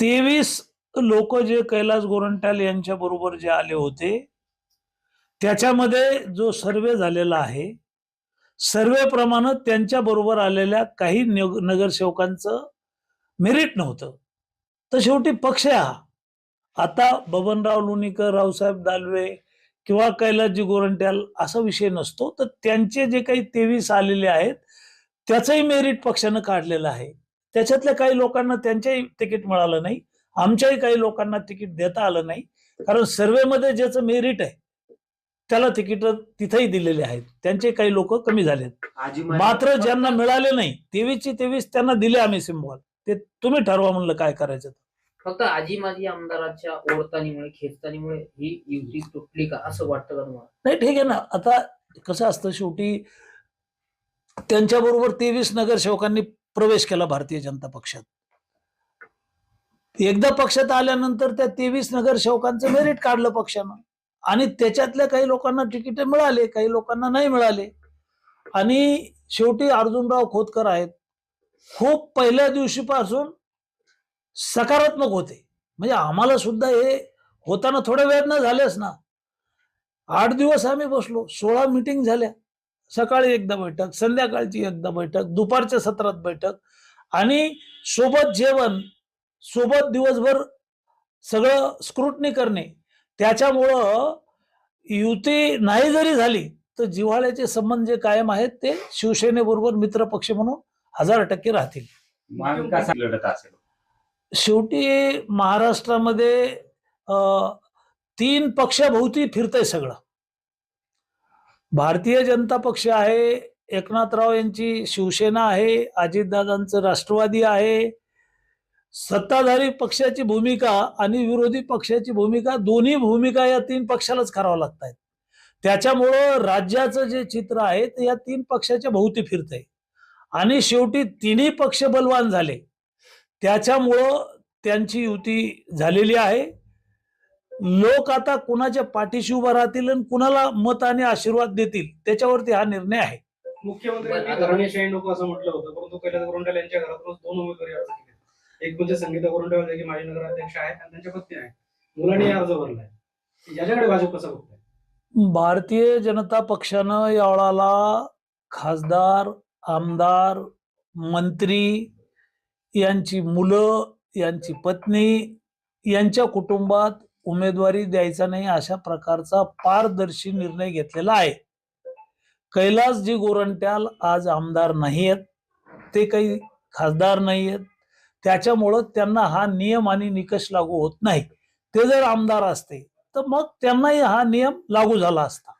23 लोक जे कैलास गोरंट्याल यांच्या बरोबर जे आले होते, त्याच्यामध्ये जो सर्वे झालेला आहे, सर्वेप्रमाणे त्यांच्या बरोबर आलेल्या काही नगरसेवकांचं मेरिट नव्हतं. तर शेवटी पक्ष हा आता बबनराव लोणीकर, रावसाहेब दानवे किंवा कैलासजी गोरंट्याल असा विषय नसतो. तर त्यांचे जे काही 23 आलेले आहेत, त्याचंही मेरिट पक्षानं काढलेलं आहे. त्याच्यातल्या काही लोकांना त्यांच्याही तिकीट मिळालं नाही, आमच्याही काही लोकांना तिकीट देता आलं नाही. कारण सर्वेमध्ये ज्याचं मेरिट आहे त्याला तिकीट तिथेही दिलेले आहेत. त्यांचे काही लोक कमी झालेत. मात्र ज्यांना मिळाले नाही 23ची 23 त्यांना दिले आम्ही सिम्बॉल. ते तुम्ही ठरवा म्हणलं काय करायचं. फक्त आजी माजी आमदाराच्या ओढतानीमुळे खेचतानीमुळे ही युती तुटली का असं वाटतं का तुम्हाला? नाही, ठीक आहे ना. आता कसं असतं, शेवटी त्यांच्या बरोबर 23 नगरसेवकांनी प्रवेश केला भारतीय जनता पक्षात. एकदा पक्षात आल्यानंतर त्या 23 नगरसेवकांचं मेरिट काढलं पक्षानं आणि त्याच्यातल्या काही लोकांना तिकीट मिळाले, काही लोकांना नाही मिळाले. आणि शेवटी अर्जुनराव खोतकर आहेत, खूप पहिल्या दिवशीपासून सकारात्मक होते. म्हणजे आम्हाला सुद्धा हे होताना थोड्या वेदना झाल्याच ना. 8 दिवस आम्ही बसलो, 16 मीटिंग झाल्या. सकाळी एकदा बैठक, संध्याकाळची एकदा बैठक, दुपारच्या सत्रात बैठक आणि सोबत जेवण, सोबत दिवसभर सगळं स्क्रुटनी करणे. त्याच्यामुळं युती नाही जरी झाली तर जिव्हाळ्याचे संबंध जे कायम आहेत ते शिवसेनेबरोबर मित्र पक्ष म्हणून 1000% राहतील. शेवटी महाराष्ट्रामध्ये 3 पक्षाभोवती फिरतंय सगळं. भारतीय जनता पक्ष आहे, एकनाथराव यांची शिवसेना आहे, अजितदादांचं राष्ट्रवादी आहे. सत्ताधारी पक्षाची भूमिका आणि विरोधी पक्षाची भूमिका, दोन्ही भूमिका या 3 पक्षालाच करावं लागतात. त्याच्यामुळं राज्याचं जे चित्र आहे ते या 3 पक्षाच्या भोवती फिरतंय आणि शेवटी तिन्ही पक्ष बलवान झाले. त्याच्यामुळं त्यांची युती झालेली आहे. लोक आता कुणाच्या पाठीशी उभा राहतील आणि कुणाला मत आणि आशीर्वाद देतील त्याच्यावरती हा निर्णय आहे. मुख्यमंत्र्यांनी घराणेशाही नको असं म्हटलं होतं, परंतु कैलास गोरंट्याल यांच्या घरातूनच 2 उमेदवारी अर्ज केले. एक म्हणजे संगीता गोरंट्याल जे की माजी नगराध्यक्ष आहेत आणि त्यांच्या पत्नी आहेत, मुलांनी अर्ज भरलाय. याच्याकडे भाजप कसं बघताय? भारतीय जनता पक्षानं यावेळेला खासदार, आमदार, मंत्री यांची मुलं, यांची पत्नी, यांच्या कुटुंबात उमेदवारी द्यायचा नाही अशा प्रकारचा पारदर्शी निर्णय घेतलेला आहे. कैलासजी गोरंट्याल आज आमदार नाही आहेत, ते काही खासदार नाही आहेत. त्याच्यामुळं त्यांना हा नियम आणि निकष लागू होत नाही. ते जर आमदार असते तर मग त्यांनाही हा नियम लागू झाला असता.